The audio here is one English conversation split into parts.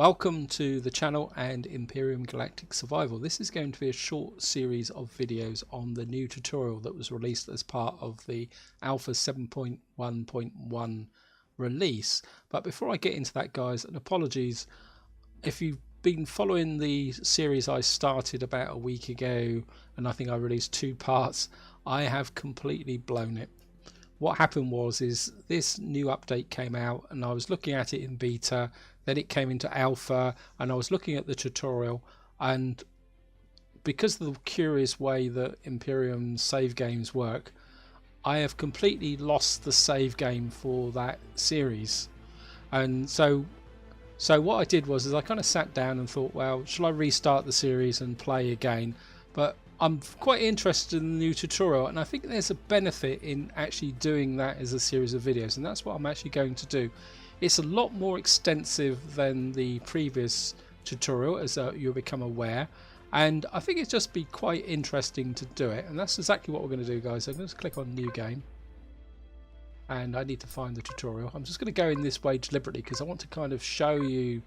Welcome to the channel and Empyrion Galactic Survival. This is going to be a short series of videos on the new tutorial that was released as part of the Alpha 7.1.1 release. But before I get into that, guys, and apologies if you've been following the series I started about a week ago, and I think I released 2 parts. I have completely blown it. What happened was this new update came out and I was looking at it in beta, then it came into alpha and I was looking at the tutorial, and because of the curious way that Empyrion save games work, I have completely lost the save game for that series. And so what I did was I kind of sat down and thought, well, shall I restart the series and play again? But I'm quite interested in the new tutorial, and I think there's a benefit in actually doing that as a series of videos, and that's what I'm actually going to do. It's a lot more extensive than the previous tutorial, as you'll become aware, and I think it'd just be quite interesting to do it, and that's exactly what we're going to do, guys. I'm going to click on new game, and I need to find the tutorial. I'm just going to go in this way deliberately because I want to kind of show you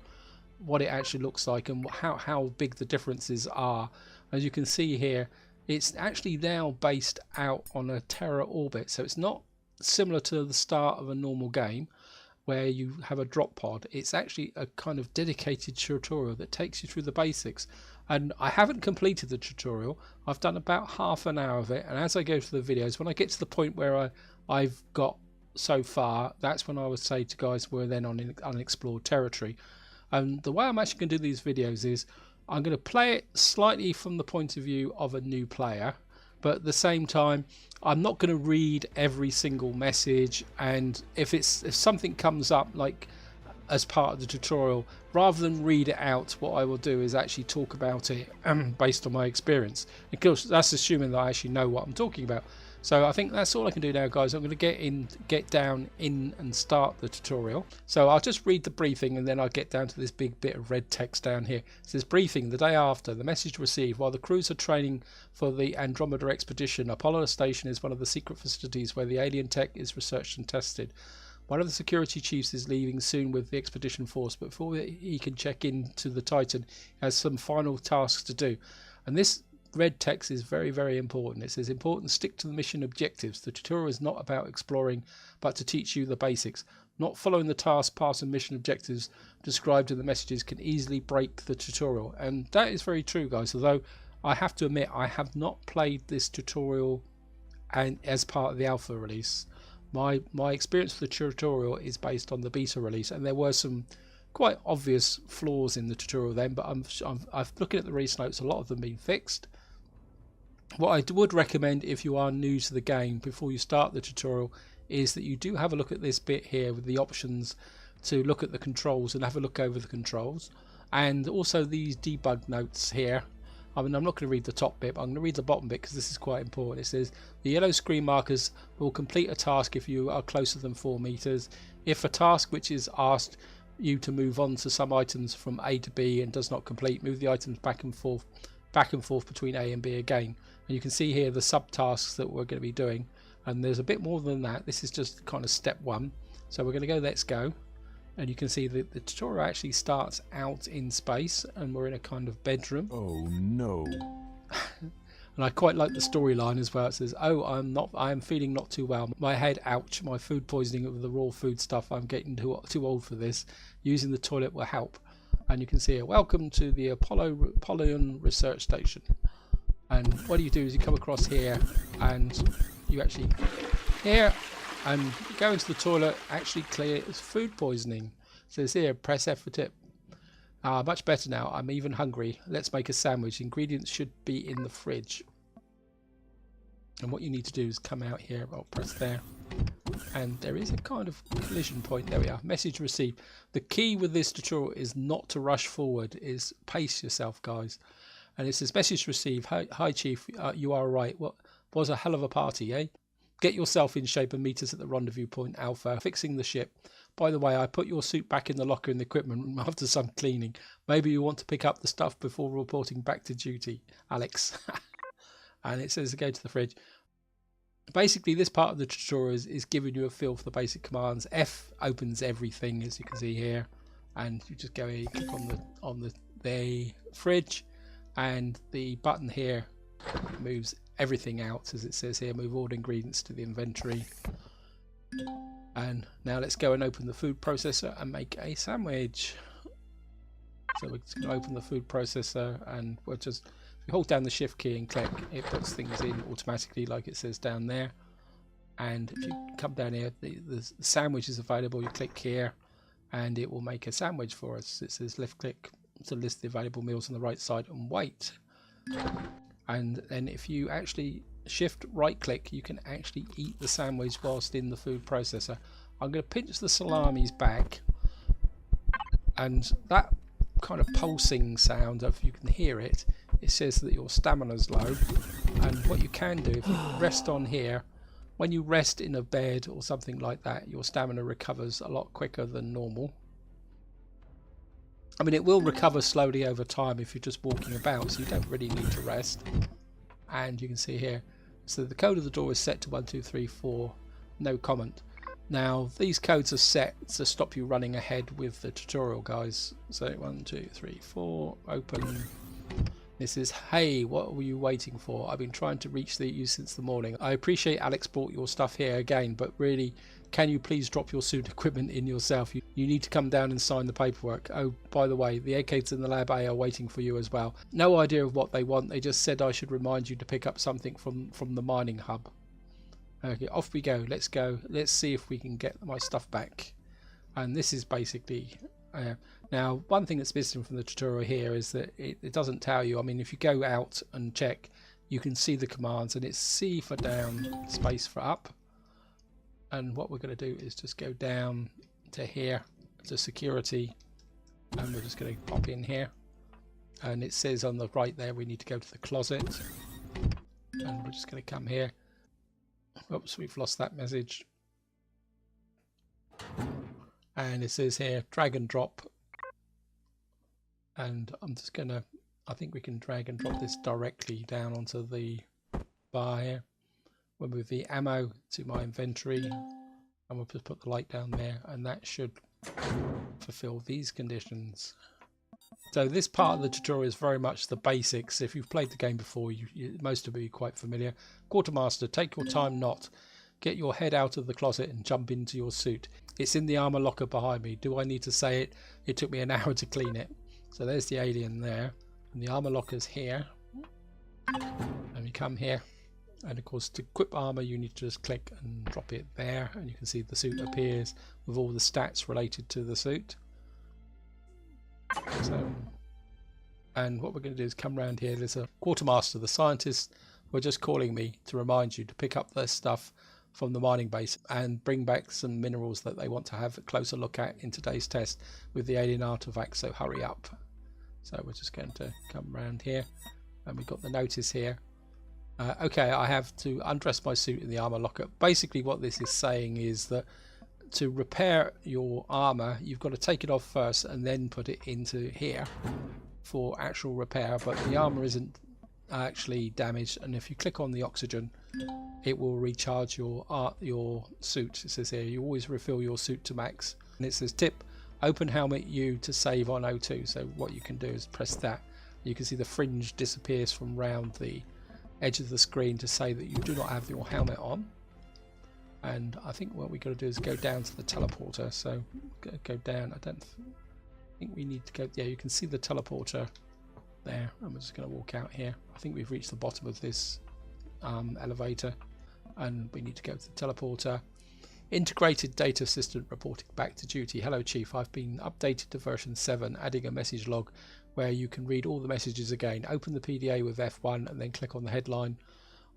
what it actually looks like and how big the differences are. As you can see here, it's actually now based out on a Terra orbit, so it's not similar to the start of a normal game where you have a drop pod. It's actually a kind of dedicated tutorial that takes you through the basics, and I haven't completed the tutorial. I've done about half an hour of it, and as I go through the videos, when I get to the point where I've got so far, that's when I would say to guys we're then on unexplored territory. And the way I'm actually going to do these videos is I'm going to play it slightly from the point of view of a new player, but at the same time I'm not going to read every single message, and if something comes up like as part of the tutorial, rather than read it out, what I will do is actually talk about it based on my experience. Of course, that's assuming that I actually know what I'm talking about. So I think that's all I can do now, guys. I'm going to get down in and start the tutorial. So I'll just read the briefing and then I'll get down to this big bit of red text down here. It says, briefing, the day after, the message received while the crews are training for the Andromeda expedition. Apollo Station is one of the secret facilities where the alien tech is researched and tested. One of the security chiefs is leaving soon with the expedition force, but before he can check into the Titan, he has some final tasks to do. And this red text is very, very important. It says, important, stick to the mission objectives. The tutorial is not about exploring, but to teach you the basics. Not following the task, path and mission objectives described in the messages can easily break the tutorial. And that is very true, guys. Although I have to admit, I have not played this tutorial and as part of the alpha release. My experience with the tutorial is based on the beta release, and there were some quite obvious flaws in the tutorial then, but I'm looking at the release notes, a lot of them been fixed. What I would recommend if you are new to the game before you start the tutorial is that you do have a look at this bit here with the options to look at the controls and have a look over the controls, and also these debug notes here. I mean, I'm not going to read the top bit, but I'm going to read the bottom bit because this is quite important. It says the yellow screen markers will complete a task if you are closer than 4 meters. If a task which is asked you to move on to some items from A to B and does not complete, move the items back and forth between A and B again. And you can see here the subtasks that we're going to be doing, and there's a bit more than that. This is just kind of step 1. So we're going to go let's go, and you can see that the tutorial actually starts out in space and we're in a kind of bedroom. Oh no. And I quite like the storyline as well. It says, oh, I am feeling not too well. My head, ouch, my food poisoning with the raw food stuff. I'm getting too old for this. Using the toilet will help. And you can see here, welcome to the Empyrion Research Station. And what you do is you come across here and you actually here and go into the toilet, actually clear it's food poisoning. It says here, press F for tip. Much better now. I'm even hungry. Let's make a sandwich. Ingredients should be in the fridge. And what you need to do is come out here. I'll press there. And there is a kind of collision point. There we are. Message received. The key with this tutorial is not to rush forward. Is pace yourself, guys. And it says, message received. Hi Chief. You are right. What was a hell of a party, eh? Get yourself in shape and meet us at the rendezvous point Alpha. Fixing the ship. By the way, I put your suit back in the locker in the equipment room after some cleaning. Maybe you want to pick up the stuff before reporting back to duty, Alex. And it says to go to the fridge. Basically, this part of the tutorial is giving you a feel for the basic commands. F opens everything, as you can see here. and you just go here, you click on the fridge, and the button here moves everything out, as it says here, move all ingredients to the inventory. And now let's go and open the food processor and make a sandwich. So we're just going to open the food processor, and we'll just, if you hold down the shift key and click, it puts things in automatically like it says down there. And if you come down here, the sandwich is available. You click here and it will make a sandwich for us. It says left click to list the available meals on the right side and wait. And then if you actually shift right click, you can actually eat the sandwich whilst in the food processor. I'm going to pinch the salamis back, and that kind of pulsing sound, if you can hear it, it says that your stamina's low. And what you can do, if you rest on here, when you rest in a bed or something like that, your stamina recovers a lot quicker than normal. I mean, it will recover slowly over time if you're just walking about, so you don't really need to rest. And you can see here, so the code of the door is set to 1, 2, 3, 4, no comment. Now these codes are set to stop you running ahead with the tutorial, guys. So 1, 2, 3, 4, open. This is, hey, what were you waiting for? I've been trying to reach you since the morning. I appreciate Alex brought your stuff here again, but really, can you please drop your suit equipment in yourself? You need to come down and sign the paperwork. Oh, by the way, the AKs in the lab A are waiting for you as well. No idea of what they want. They just said I should remind you to pick up something from the mining hub. Okay, off we go. Let's go. Let's see if we can get my stuff back. And this is basically... now, one thing that's missing from the tutorial here is that it doesn't tell you. I mean, if you go out and check, you can see the commands, and it's C for down, space for up. And what we're going to do is just go down to here, to security, and we're just going to pop in here. And it says on the right there we need to go to the closet. And we're just going to come here. Oops, we've lost that message. And it says here drag and drop, and I'm just gonna, I think we can drag and drop this directly down onto the bar here. We'll move the ammo to my inventory, and we'll just put the light down there, and that should fulfill these conditions. So this part of the tutorial is very much the basics. If you've played the game before, most of you are quite familiar. Quartermaster, take your time not. Get your head out of the closet and jump into your suit. It's in the armor locker behind me. Do I need to say it? It took me an hour to clean it. So there's the alien there. And the armor locker's here. And we come here. And of course, to equip armor, you need to just click and drop it there. And you can see the suit appears with all the stats related to the suit. So, and what we're going to do is come around here. There's a quartermaster. The scientists were just calling me to remind you to pick up their stuff from the mining base and bring back some minerals that they want to have a closer look at in today's test with the alien artifact, so hurry up. So we're just going to come around here, and we've got the notice here. Okay, I have to undress my suit in the armor locker. Basically what this is saying is that to repair your armor, you've got to take it off first and then put it into here for actual repair, but the armor isn't actually damaged, and if you click on the oxygen, it will recharge your suit. It says here you always refill your suit to max, and it says tip, open helmet U to save on O2. So what you can do is press that. You can see the fringe disappears from round the edge of the screen to say that you do not have your helmet on. And I think what we got to do is go down to the teleporter. So go down. I don't think we need to go. Yeah, you can see the teleporter there. I'm just going to walk out here. I think we've reached the bottom of this elevator, and we need to go to the teleporter. Integrated data assistant reporting back to duty. Hello Chief, I've been updated to version 7, adding a message log where you can read all the messages again. Open the PDA with F1 and then click on the headline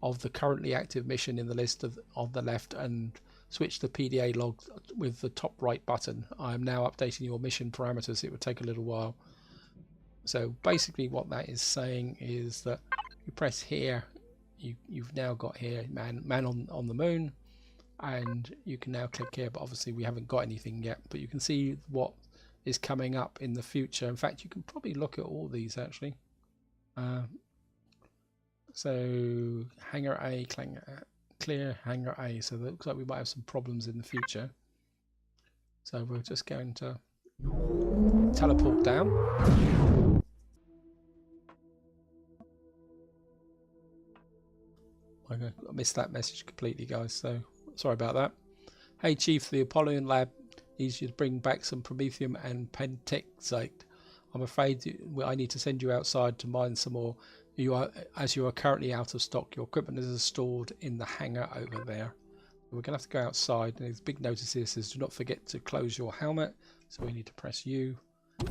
of the currently active mission in the list on the left, and switch the PDA log with the top right button. I am now updating your mission parameters. It would take a little while. So basically what that is saying is that you press here, you've now got here man on the moon, and you can now click here, but obviously we haven't got anything yet, but you can see what is coming up in the future. In fact, you can probably look at all these actually. So hangar A, clear hangar A. So that looks like we might have some problems in the future. So we're just going to teleport down. I missed that message completely, guys, so sorry about that. Hey Chief, the Apollyon lab needs you to bring back some promethium and pentexite. I'm afraid I need to send you outside to mine some more. As you are currently out of stock. Your equipment is stored in the hangar over there. We're going to have to go outside, and there's a big notice here that says do not forget to close your helmet. So we need to press U.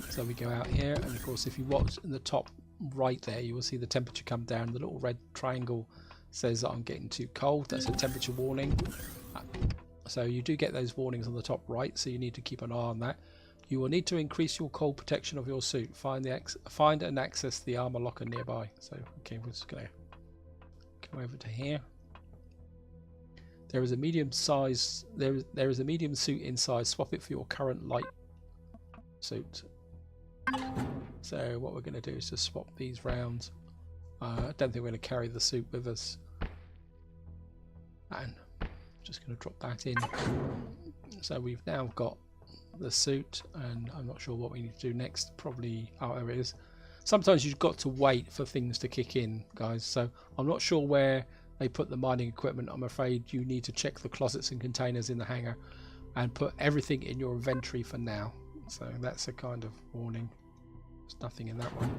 So we go out here, and of course if you watch in the top right there, you will see the temperature come down. The little red triangle says that I'm getting too cold. That's a temperature warning. So you do get those warnings on the top right, so you need to keep an eye on that. You will need to increase your cold protection of your suit. Find and access the armor locker nearby. So okay, we're just gonna come over to here. There is a medium size. There is a medium suit inside. Swap it for your current light suit. So what we're going to do is just swap these round. I don't think we're going to carry the suit with us, and I'm just going to drop that in. So we've now got the suit, and I'm not sure what we need to do next. Probably, oh, there it is. Sometimes you've got to wait for things to kick in, guys, so I'm not sure where they put the mining equipment. I'm afraid you need to check the closets and containers in the hangar and put everything in your inventory for now. So that's a kind of warning. There's nothing in that one.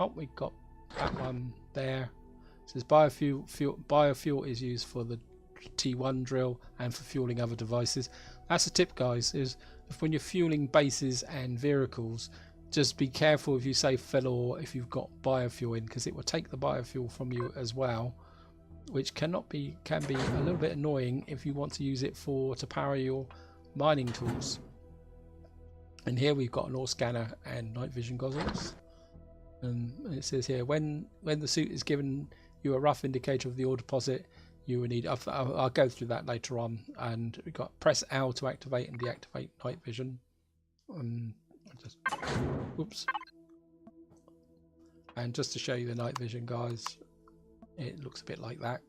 Oh, we got that one there. It says biofuel is used for the T1 drill and for fueling other devices. That's a tip, guys, is if when you're fueling bases and vehicles, just be careful if you say fill or if you've got biofuel in, because it will take the biofuel from you as well, which can be a little bit annoying if you want to use it to power your mining tools. And here we've got an ore scanner and night vision goggles. And it says here when the suit is given you a rough indicator of the ore deposit, you will need. I'll go through that later on. And we've got press L to activate and deactivate night vision. Oops. And just to show you the night vision, guys, it looks a bit like that.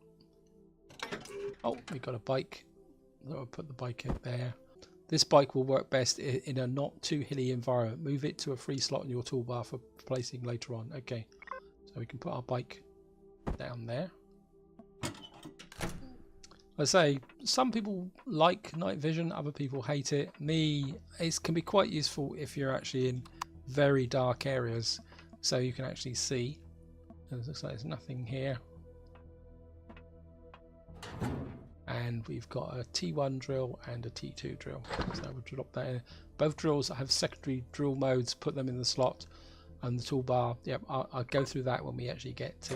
Oh, we got a bike. I'll put the bike in there. This bike will work best in a not too hilly environment. Move it to a free slot in your toolbar for placing later on. Okay, so we can put our bike down there. I say some people like night vision, other people hate it. It can be quite useful if you're actually in very dark areas, so you can actually see. It looks like there's nothing here. And we've got a T1 drill and a T2 drill, so we'll drop that in. Both drills have secondary drill modes, put them in the slot and the toolbar. Yep, I'll go through that when we actually get to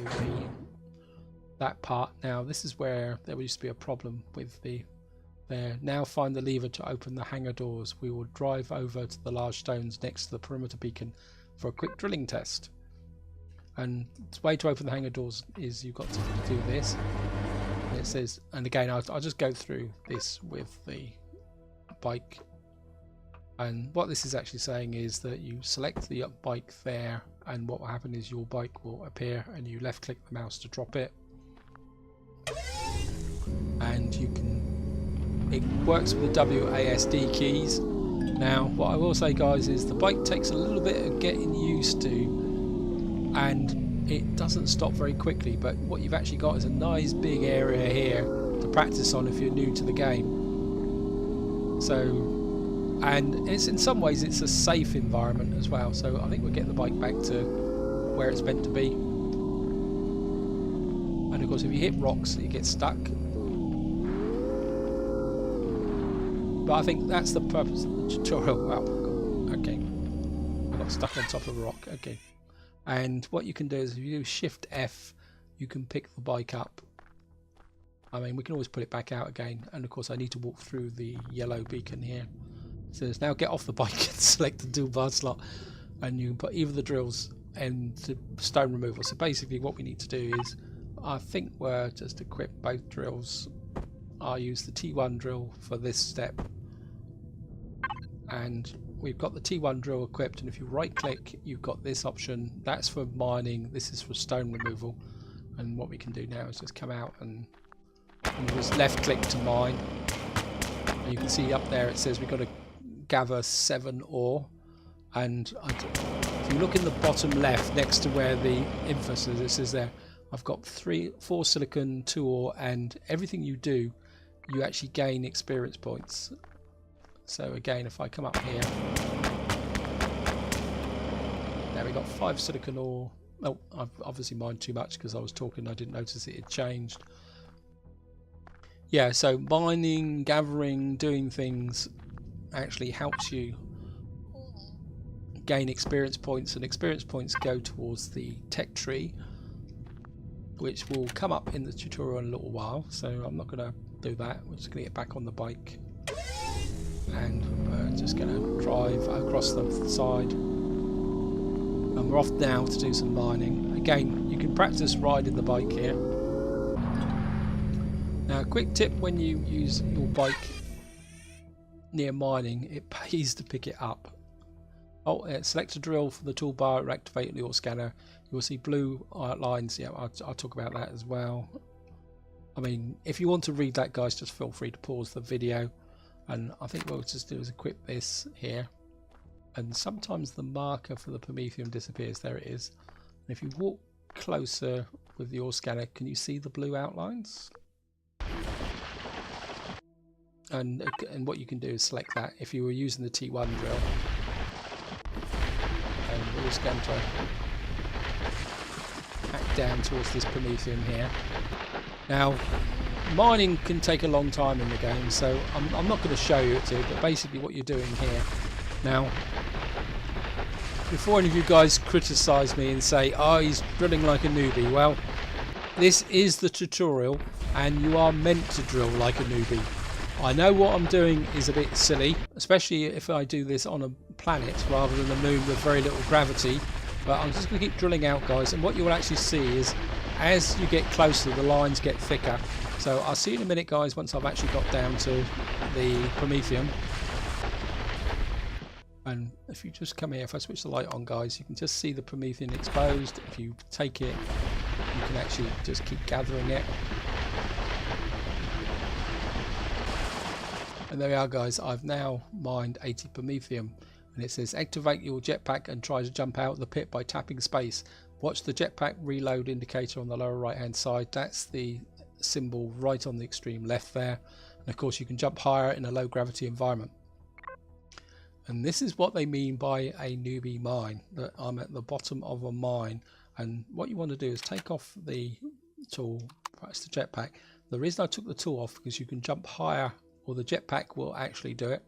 that part. Now this is where there used to be a problem with there. Now find the lever to open the hangar doors. We will drive over to the large stones next to the perimeter beacon for a quick drilling test. And the way to open the hangar doors is you've got to do this. It says, and again I'll just go through this with the bike, and what this is actually saying is that you select the bike there, and what will happen is your bike will appear and you left click the mouse to drop it, and it works with the WASD keys. Now what I will say, guys, is the bike takes a little bit of getting used to, and it doesn't stop very quickly, but what you've actually got is a nice big area here to practice on if you're new to the game. So, and it's in some ways it's a safe environment as well, so I think we'll get the bike back to where it's meant to be. And of course if you hit rocks you get stuck, but I think that's the purpose of the tutorial. Wow, okay, I got stuck on top of a rock. Okay. And what you can do is if you do Shift F, you can pick the bike up. I mean, we can always put it back out again. And of course I need to walk through the yellow beacon here. So it's now get off the bike and select the toolbar slot, and you can put either the drills and the stone removal. So basically what we need to do is, I think we're just equip both drills. I'll use the T1 drill for this step, and we've got the T1 drill equipped, and if you right click you've got this option. That's for mining, this is for stone removal. And what we can do now is just come out and just left click to mine, and you can see up there it says we've got to gather 7 ore, and if you look in the bottom left next to where the emphasis is there, I've got 4 silicon, 2 ore, and everything you do, you actually gain experience points. So again, if I come up here, there we got 5 silicon ore. Oh, I've obviously mined too much because I was talking, I didn't notice it had changed. Yeah, so mining, gathering, doing things actually helps you gain experience points, and experience points go towards the tech tree, which will come up in the tutorial in a little while. So I'm not going to do that. We're just going to get back on the bike, and we're just going to drive across the side, and we're off now to do some mining. Again, you can practice riding the bike here. Now, a quick tip: when you use your bike near mining, it pays to pick it up. Oh, select a drill from the toolbar, activate the ore scanner. You will see blue lines. Yeah, I'll talk about that as well. I mean, if you want to read that, guys, just feel free to pause the video. And I think what we'll just do is equip this here. And sometimes the marker for the Prometheum disappears. There it is. And if you walk closer with the ore scanner, can you see the blue outlines? And what you can do is select that if you were using the T1 drill. And we're just going to hack down towards this Prometheum here. Now, mining can take a long time in the game, so I'm not going to show you it to, but basically what you're doing here. Now, before any of you guys criticise me and say, oh, he's drilling like a newbie, well, this is the tutorial, and you are meant to drill like a newbie. I know what I'm doing is a bit silly, especially if I do this on a planet rather than a moon with very little gravity, but I'm just going to keep drilling out, guys, and what you will actually see is as you get closer, the lines get thicker. So I'll see you in a minute, guys, once I've actually got down to the Prometheum. And if you just come here, if I switch the light on, guys, you can just see the Prometheum exposed. If you take it, you can actually just keep gathering it. And there we are, guys. I've now mined 80 Prometheum, and it says activate your jetpack and try to jump out of the pit by tapping space. Watch the jetpack reload indicator on the lower right hand side. That's the symbol right on the extreme left there. And of course you can jump higher in a low gravity environment. And this is what they mean by a newbie mine, that I'm at the bottom of a mine. And what you want to do is take off the tool, press the jetpack. The reason I took the tool off because you can jump higher, or the jetpack will actually do it.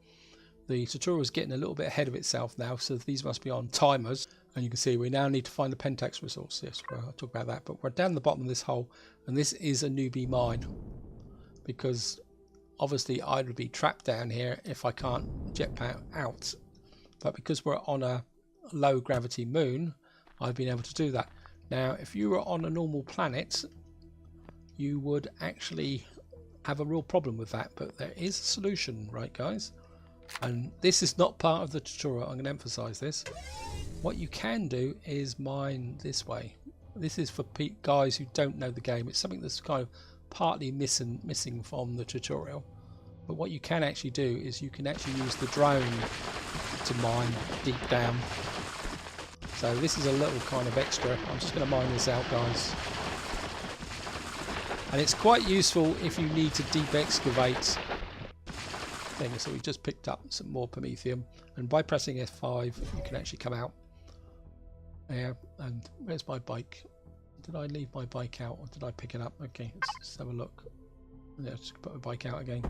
The tutorial is getting a little bit ahead of itself now, so these must be on timers. And you can see we now need to find the Pentax resource. Yes, well, I'll talk about that. But we're down the bottom of this hole, and this is a newbie mine, because obviously I would be trapped down here if I can't jetpack out. But because we're on a low gravity moon, I've been able to do that. Now, if you were on a normal planet, you would actually have a real problem with that. But there is a solution, right, guys? And this is not part of the tutorial. I'm going to emphasize this. What you can do is mine this way. This is for guys who don't know the game. It's something that's kind of partly missing from the tutorial. But what you can actually do is you can actually use the drone to mine deep down. So this is a little kind of extra. I'm just going to mine this out, guys. And it's quite useful if you need to deep excavate things. So we just picked up some more Prometheum, and by pressing F5 you can actually come out. Yeah, and where's my bike? Did I leave my bike out or did I pick it up? Okay, let's just have a look. Yeah, just put my bike out again.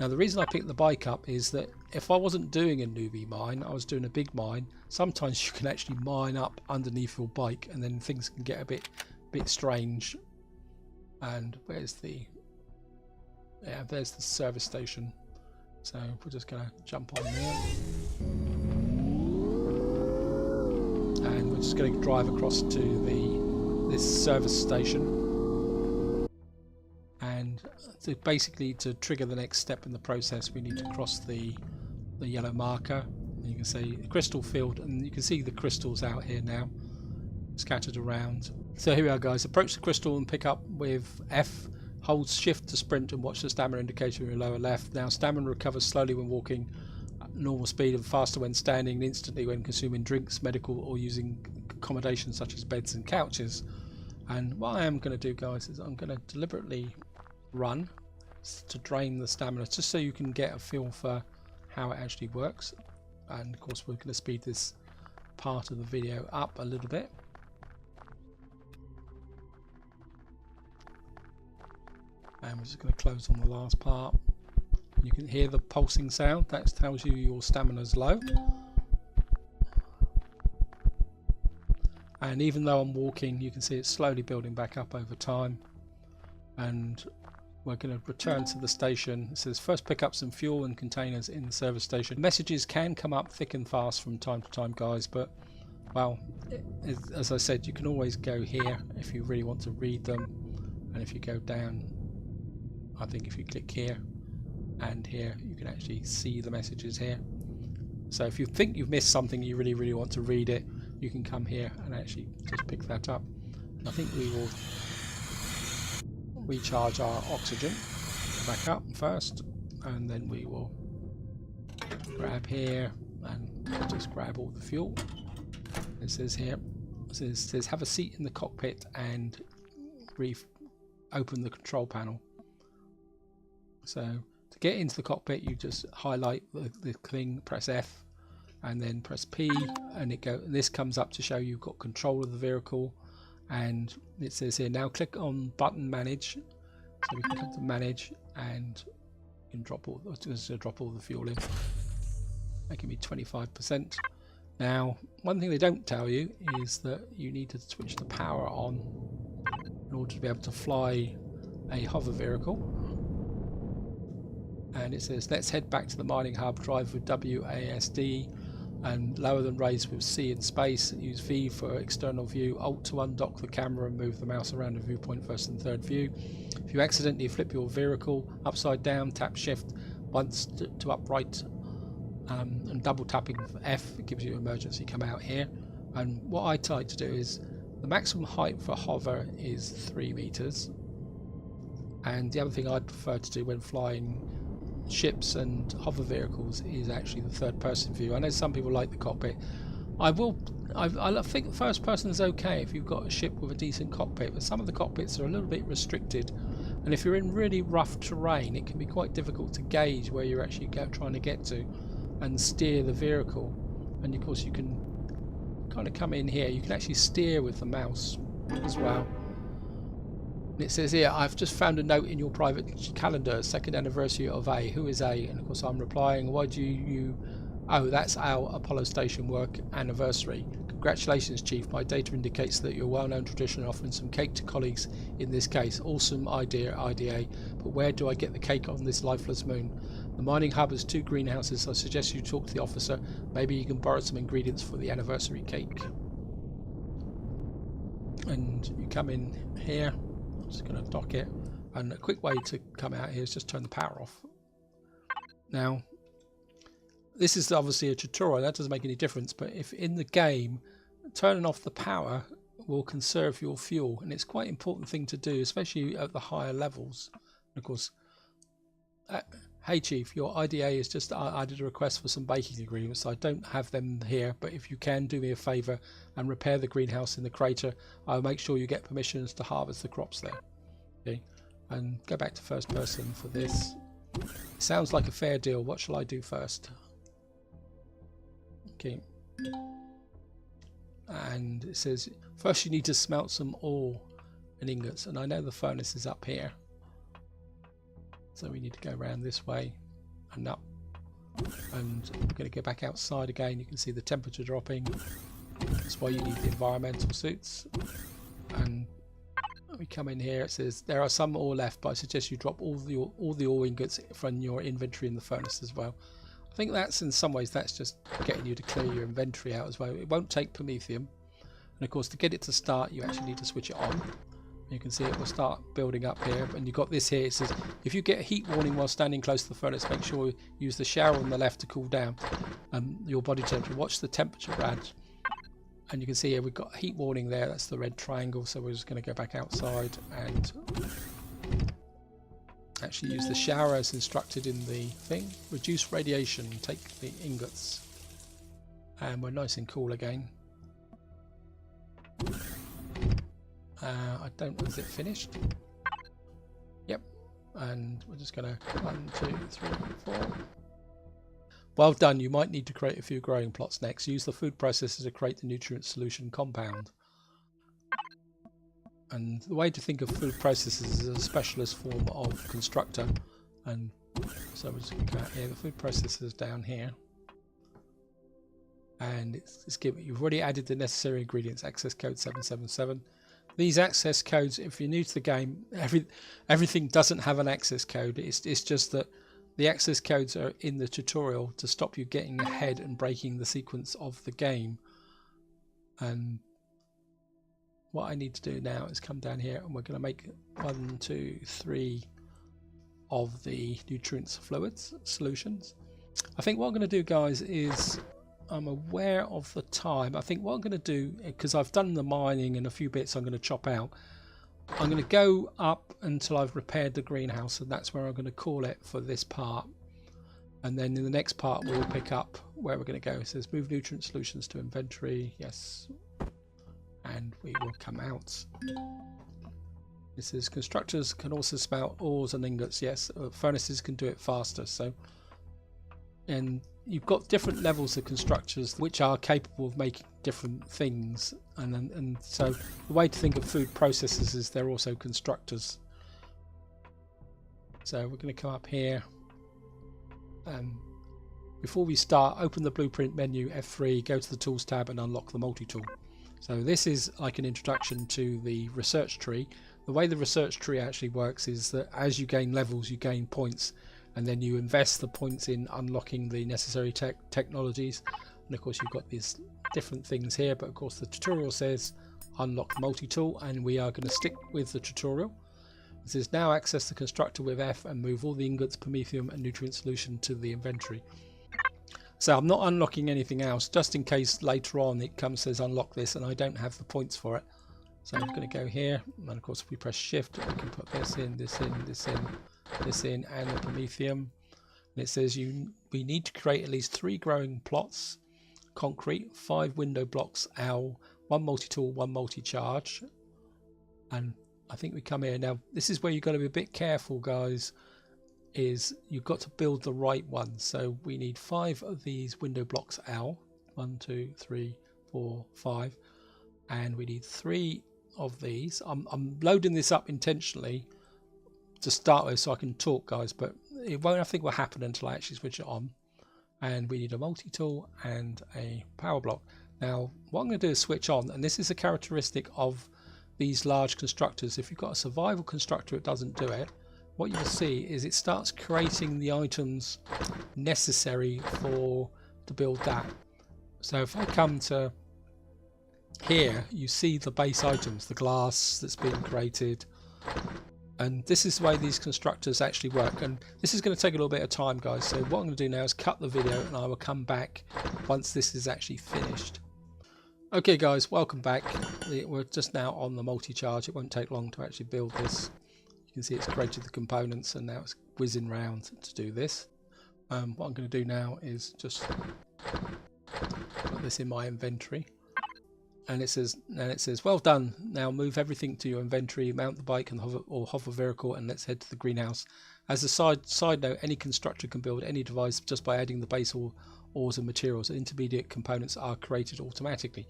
Now the reason I picked the bike up is that if I wasn't doing a newbie mine, I was doing a big mine, sometimes you can actually mine up underneath your bike and then things can get a bit strange. And where's the... yeah, there's the service station. So we're just going to jump on there. And we're just going to drive across to this service station. And basically to trigger the next step in the process, we need to cross the yellow marker. And you can see the crystal field, and you can see the crystals out here now, scattered around. So here we are, guys. Approach the crystal and pick up with F. Hold shift to sprint and watch the stamina indicator in your lower left. Now stamina recovers slowly when walking. normal speed and faster when standing and instantly when consuming drinks, medical or using accommodation such as beds and couches. And what I am going to do, guys, is I'm going to deliberately run to drain the stamina just so you can get a feel for how it actually works. And of course we're going to speed this part of the video up a little bit. And we're just going to close on the last part. You can hear the pulsing sound. That tells you your stamina's low. And even though I'm walking, you can see it's slowly building back up over time. And we're going to return to the station. It says first pick up some fuel and containers in the service station. Messages can come up thick and fast from time to time, guys, but well, as I said, you can always go here if you really want to read them. And if you go down, I think if you click here and here, you can actually see the messages here. So if you think you've missed something, you really want to read it, you can come here and actually just pick that up. I think we will recharge our oxygen back up first, and then we will grab here and just grab all the fuel. It says here, it says have a seat in the cockpit and open the control panel. So to get into the cockpit, you just highlight the thing, press F, and then press P, and this comes up to show you've got control of the vehicle. And it says here now click on button manage. So we can come to manage and you can drop all the fuel in, making me 25%. Now, one thing they don't tell you is that you need to switch the power on in order to be able to fly a hover vehicle. And it says let's head back to the mining hub, drive with WASD and lower than raise with C in space, use V for external view, Alt to undock the camera and move the mouse around the viewpoint first and third view. If you accidentally flip your vehicle upside down, tap shift once to upright and double tapping F, it gives you emergency come out here. And what I like to do is the maximum height for hover is 3 meters. And the other thing I'd prefer to do when flying ships and hover vehicles is actually the third person view. I know some people like the cockpit. I think first person is okay if you've got a ship with a decent cockpit, but some of the cockpits are a little bit restricted, and if you're in really rough terrain it can be quite difficult to gauge where you're actually trying to get to and steer the vehicle. And of course you can kind of come in here, you can actually steer with the mouse as well. It says here, I've just found a note in your private calendar, 2nd anniversary of A. Who is A? And of course I'm replying, why do you... Oh, that's our Apollo station work anniversary. Congratulations, Chief. My data indicates that your well-known tradition of offering some cake to colleagues in this case. Awesome idea, IDA. But where do I get the cake on this lifeless moon? The mining hub has 2 greenhouses. I suggest you talk to the officer. Maybe you can borrow some ingredients for the anniversary cake. And you come in here. Just going to dock it, and a quick way to come out here is just turn the power off. Now this is obviously a tutorial, that doesn't make any difference, but if in the game turning off the power will conserve your fuel, and it's quite an important thing to do, especially at the higher levels. And of course, hey Chief, your IDA is just, I did a request for some baking ingredients. I don't have them here, but if you can do me a favour and repair the greenhouse in the crater, I'll make sure you get permissions to harvest the crops there. Okay, and go back to first person for this. It sounds like a fair deal. What shall I do first? Okay, and it says first you need to smelt some ore and ingots, and I know the furnace is up here. So we need to go around this way and up, and we're going to go back outside again. You can see the temperature dropping. That's why you need the environmental suits. And we come in here, it says there are some ore left, but I suggest you drop all the ore ingots from your inventory in the furnace as well. I think that's, in some ways, that's just getting you to clear your inventory out as well. It won't take promethium, and of course to get it to start you actually need to switch it on. You can see it will start building up here, and you've got this here. It says if you get a heat warning while standing close to the furnace, make sure you use the shower on the left to cool down your body temperature. Watch the temperature badge, and you can see here we've got a heat warning there. That's the red triangle. So we're just going to go back outside, and Actually use the shower as instructed in the thing. Reduce radiation, take the ingots. And we're nice and cool again. I don't know, is it finished? Yep. And we're just gonna 1, 2, 3, 4. Well done. You might need to create a few growing plots next. Use the food processor to create the nutrient solution compound. And the way to think of food processors is a specialist form of constructor. And so we're just going to go out here. The food processor is down here. And it's given, you've already added the necessary ingredients, access code 777. These access codes, if you're new to the game, everything doesn't have an access code. It's just that the access codes are in the tutorial to stop you getting ahead and breaking the sequence of the game. And what I need to do now is come down here and we're going to make 1, 2, 3 of the nutrients fluids solutions. I think what I'm going to do, guys, is I'm aware of the time. I think what I'm going to do, because I've done the mining and a few bits I'm going to chop out, I'm going to go up until I've repaired the greenhouse, and that's where I'm going to call it for this part. And then in the next part we'll pick up where we're going to go. It says move nutrient solutions to inventory. Yes. And we will come out. It says constructors can also smelt ores and ingots. Yes, furnaces can do it faster. So, and you've got different levels of constructors which are capable of making different things. And so the way to think of food processors is they're also constructors. So we're going to come up here. Before we start, open the blueprint menu, F3, go to the tools tab and unlock the multi-tool. So this is like an introduction to the research tree. The way the research tree actually works is that as you gain levels, you gain points, and then you invest the points in unlocking the necessary technologies. And of course you've got these different things here, but of course the tutorial says unlock the multi-tool, and we are going to stick with the tutorial. It says now access the constructor with F and move all the ingots, promethium and nutrient solution to the inventory. So I'm not unlocking anything else, just in case later on it says unlock this and I don't have the points for it. So I'm going to go here, and of course if we press shift we can put this in, this in, this in, this in, and the promethium. And it says we need to create at least 3 growing plots, concrete, 5 window blocks, owl, 1 multi-tool, 1 multi-charge. And I think we come here. Now this is where you've got to be a bit careful, guys, is you've got to build the right one. So we need 5 of these window blocks owl, 1, 2, 3, 4, 5, and we need 3 of these. I'm loading this up intentionally to start with so I can talk, guys, but it won't, I think, will happen until I actually switch it on. And we need a multi-tool and a power block. Now what I'm going to do is switch on, and this is a characteristic of these large constructors. If you've got a survival constructor, it doesn't do it. What you'll see is it starts creating the items necessary to build that. So if I come to here, you see the base items, the glass that's been created, and this is the way these constructors actually work. And this is going to take a little bit of time, guys, so what I'm going to do now is cut the video and I will come back once this is actually finished. Okay guys, welcome back. We're just now on the multi-charge. It won't take long to actually build this. You can see it's created the components and now it's whizzing round to do this. What I'm going to do now is just put this in my inventory, and it says well done, now move everything to your inventory, mount the bike and hover vehicle, and let's head to the greenhouse. As a side note, any constructor can build any device just by adding the base ores and materials. Intermediate components are created automatically.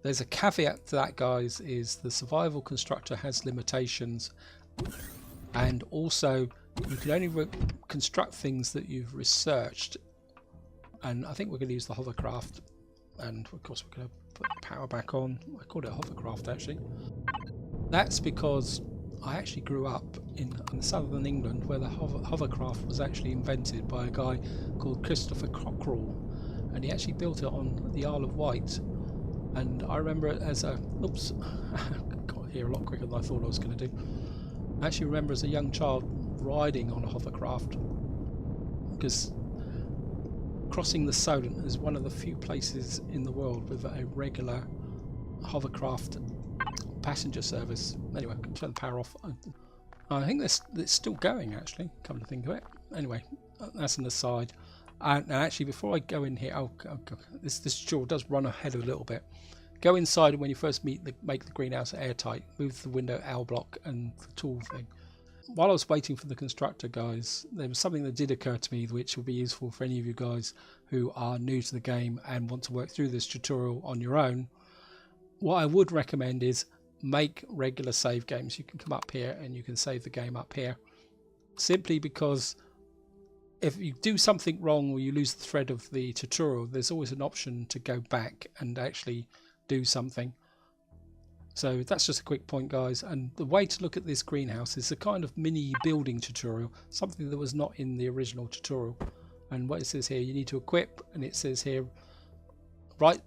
There's a caveat to that, guys, is the survival constructor has limitations, and also you can only construct things that you've researched. And I think we're going to use the hovercraft, and of course we're going to put the power back on. I called it a hovercraft actually. That's because I actually grew up in southern England, where the hovercraft was actually invented by a guy called Christopher Cockerell, and he actually built it on the Isle of Wight. And I remember it as a oops got here a lot quicker than I thought I was going to do. I actually remember as a young child riding on a hovercraft, because crossing the Solent is one of the few places in the world with a regular hovercraft passenger service. Anyway, I can turn the power off. I think it's still going actually, come to think of it. Anyway, that's an aside. And actually, before I go in here, this tutorial does run ahead a little bit. Go inside, and when you first make the greenhouse airtight, move the window L block and the tool thing. While I was waiting for the constructor, guys, there was something that did occur to me which will be useful for any of you guys who are new to the game and want to work through this tutorial on your own. What I would recommend is make regular save games. You can come up here and you can save the game up here, simply because if you do something wrong or you lose the thread of the tutorial, there's always an option to go back and actually do something. So that's just a quick point, guys. And the way to look at this greenhouse is a kind of mini building tutorial, something that was not in the original tutorial. And what it says here, you need to equip, and it says here right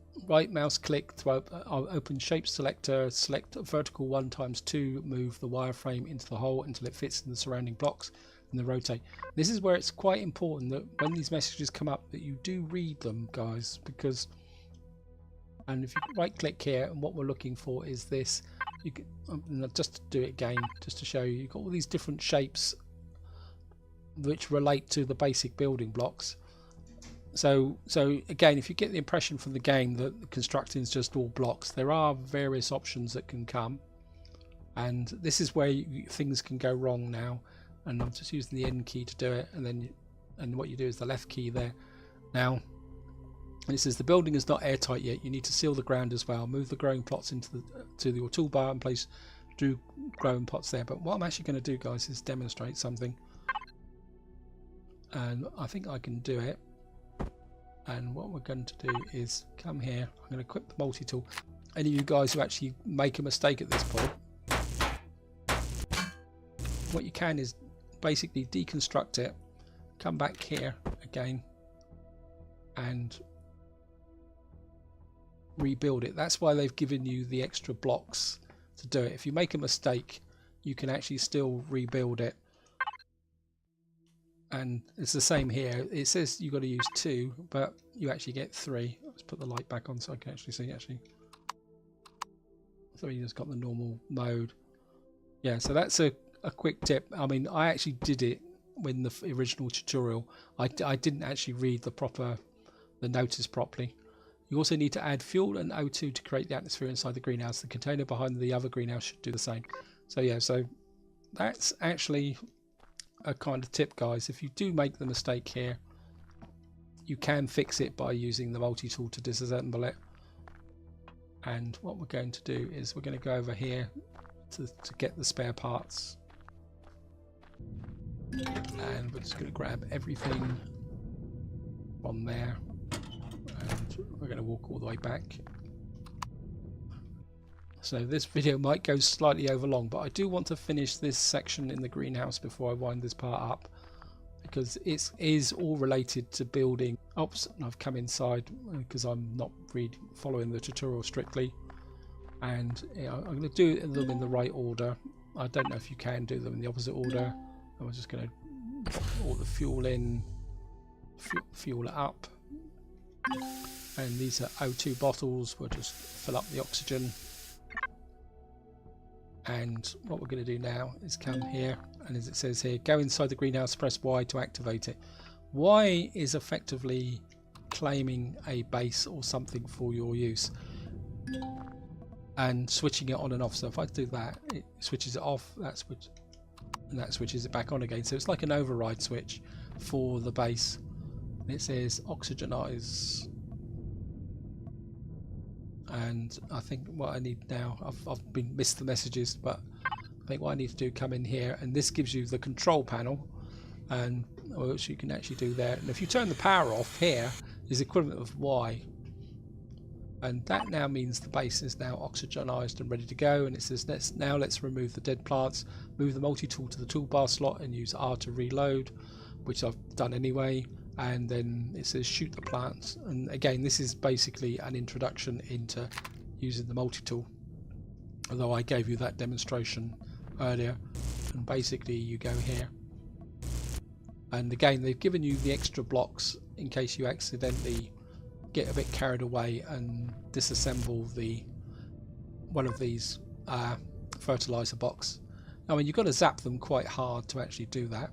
mouse click to open shape selector, select vertical 1x2, move the wireframe into the hole until it fits in the surrounding blocks, and then rotate. This is where it's quite important that when these messages come up that you do read them, guys, because and if you right click here, and what we're looking for is this, you can just to do it again just to show you, you've got all these different shapes which relate to the basic building blocks. So again, if you get the impression from the game that constructing is just all blocks, there are various options that can come, and this is where things can go wrong now. And I'm just using the N key to do it, and what you do is the left key there. Now it says the building is not airtight yet. You need to seal the ground as well. Move the growing plots into your toolbar and place growing pots there. But what I'm actually going to do, guys, is demonstrate something, and I think I can do it. And what we're going to do is come here. I'm going to equip the multi-tool. Any of you guys who actually make a mistake at this point, what you can is basically deconstruct it, come back here again, and rebuild it. That's why they've given you the extra blocks to do it. If you make a mistake, you can actually still rebuild it. And it's the same here. It says you've got to use 2, but you actually get 3. Let's put the light back on so I can actually see. So you just got the normal mode. Yeah, so that's a quick tip. I mean, I actually did it when the original tutorial. I didn't actually read the notice properly. You also need to add fuel and O2 to create the atmosphere inside the greenhouse. The container behind the other greenhouse should do the same. So yeah, so that's actually a kind of tip, guys. If you do make the mistake here, you can fix it by using the multi-tool to disassemble it. And what we're going to do is we're going to go over here to get the spare parts, and we're just going to grab everything from there, and we're going to walk all the way back. So this video might go slightly over long, but I do want to finish this section in the greenhouse before I wind this part up, because it is all related to building. Oops, I've come inside because I'm not following the tutorial strictly, and I'm going to do them in the right order. I don't know if you can do them in the opposite order. I'm just going to pour the fuel in, fuel it up, and these are O2 bottles. We'll just fill up the oxygen. And what we're going to do now is come here, and as it says here, go inside the greenhouse, press Y to activate it. Y is effectively claiming a base or something for your use and switching it on and off. So if I do that, it switches it off, and that switches it back on again. So it's like an override switch for the base. And it says oxygenize. And I think what I need now, I've been missed the messages, but I think what I need to do, come in here, and this gives you the control panel, and which you can actually do there. And if you turn the power off, here is equivalent of Y, and that now means the base is now oxygenized and ready to go. And it says let's remove the dead plants, move the multi-tool to the toolbar slot and use R to reload, which I've done anyway. And then it says shoot the plants, and again this is basically an introduction into using the multi-tool, although I gave you that demonstration earlier. And basically you go here, and again they've given you the extra blocks in case you accidentally get a bit carried away and disassemble one of these fertilizer box. I mean, you've got to zap them quite hard to actually do that.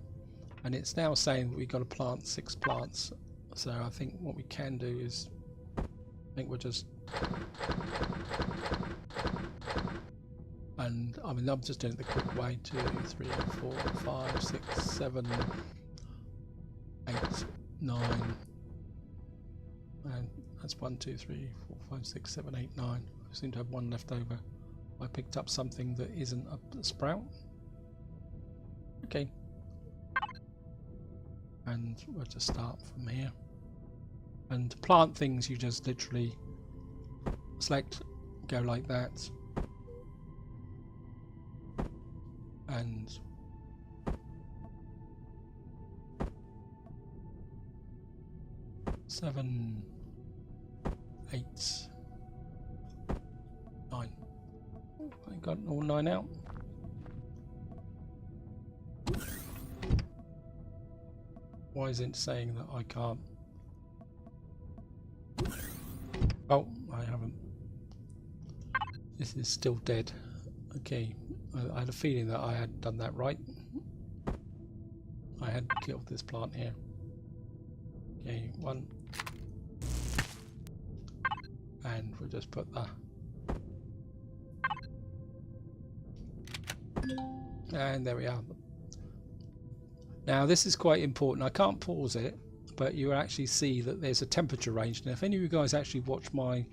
And it's now saying that we've got to plant 6 plants. So I think what we can do is, I think we'll just, and I mean, I'm just doing it the quick way. 2, 3, 4, 5, 6, 7, 8, 9, and that's 1, 2, 3, 4, 5, 6, 7, 8, 9. I seem to have 1 left over. I picked up something that isn't a sprout. Okay. And we'll just start from here. And to plant things, you just literally select, go like that, and seven, 8, 9. I got all 9 out. Why is it saying that I can't? Oh, I haven't. This is still dead. Okay, I had a feeling that I had done that right. I had killed this plant here. Okay, 1. And we'll just put that. And there we are. Now this is quite important. I can't pause it, but you actually see that there's a temperature range. Now if any of you guys actually watch my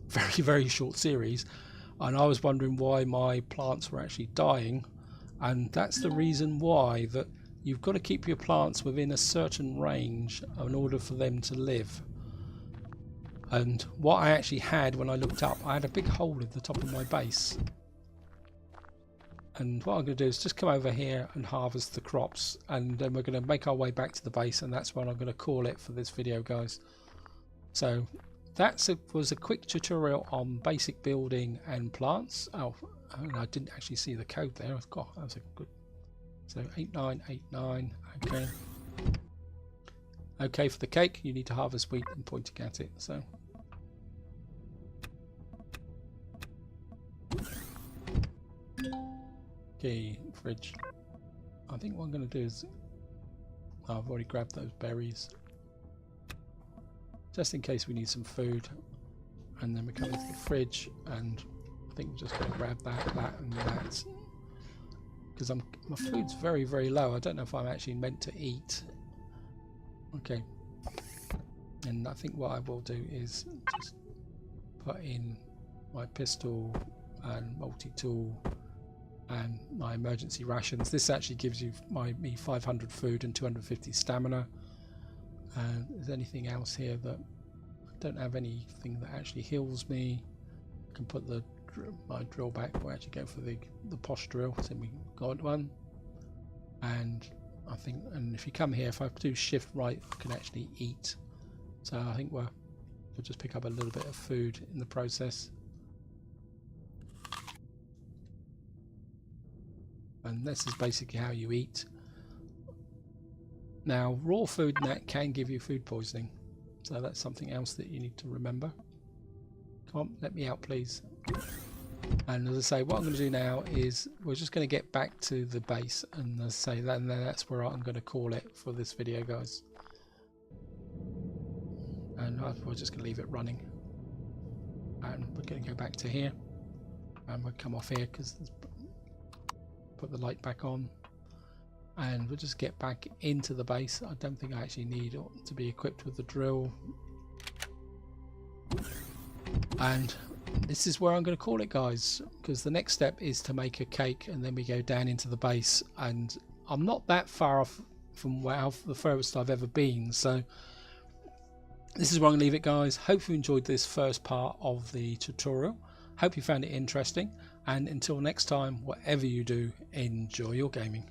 very short series, and I was wondering why my plants were actually dying, and that's the reason why, that you've got to keep your plants within a certain range in order for them to live. And what I actually had when I looked up, I had a big hole in the top of my base. And what I'm going to do is just come over here and harvest the crops, and then we're going to make our way back to the base, and that's what I'm going to call it for this video, guys. So that was a quick tutorial on basic building and plants. Oh, and I didn't actually see the code there. God, that was a good. So 8989. Okay. Okay, for the cake, you need to harvest wheat and pointing at it. So. Okay, fridge. I think what I'm going to do is, I've already grabbed those berries, just in case we need some food, and then we come into the fridge, and I think we're just going to grab that, and that, because my food's very low. I don't know if I'm actually meant to eat. Okay, and I think what I will do is just put in my pistol and multi-tool and my emergency rations. This actually gives you me 500 food and 250 stamina. And is there anything else here that I don't have anything that actually heals me? I can put my drill back. We'll actually go for the posh drill. So we got one. And I think, and if you come here, if I do shift right, I can actually eat. So I think we'll just pick up a little bit of food in the process. And this is basically how you eat. Now, raw food and that can give you food poisoning, so that's something else that you need to remember. Come on, let me out, please. And as I say, what I'm going to do now is we're just going to get back to the base, and as I say, that's where I'm going to call it for this video, guys. And we're just going to leave it running, and we're going to go back to here, and we'll come off here because put the light back on, and we'll just get back into the base. I don't think I actually need to be equipped with the drill, and this is where I'm going to call it, guys, because the next step is to make a cake, and then we go down into the base, and I'm not that far off from the furthest I've ever been, so this is where I'm going to leave it, guys. Hope you enjoyed this first part of the tutorial. Hope you found it interesting, and until next time, whatever you do, enjoy your gaming.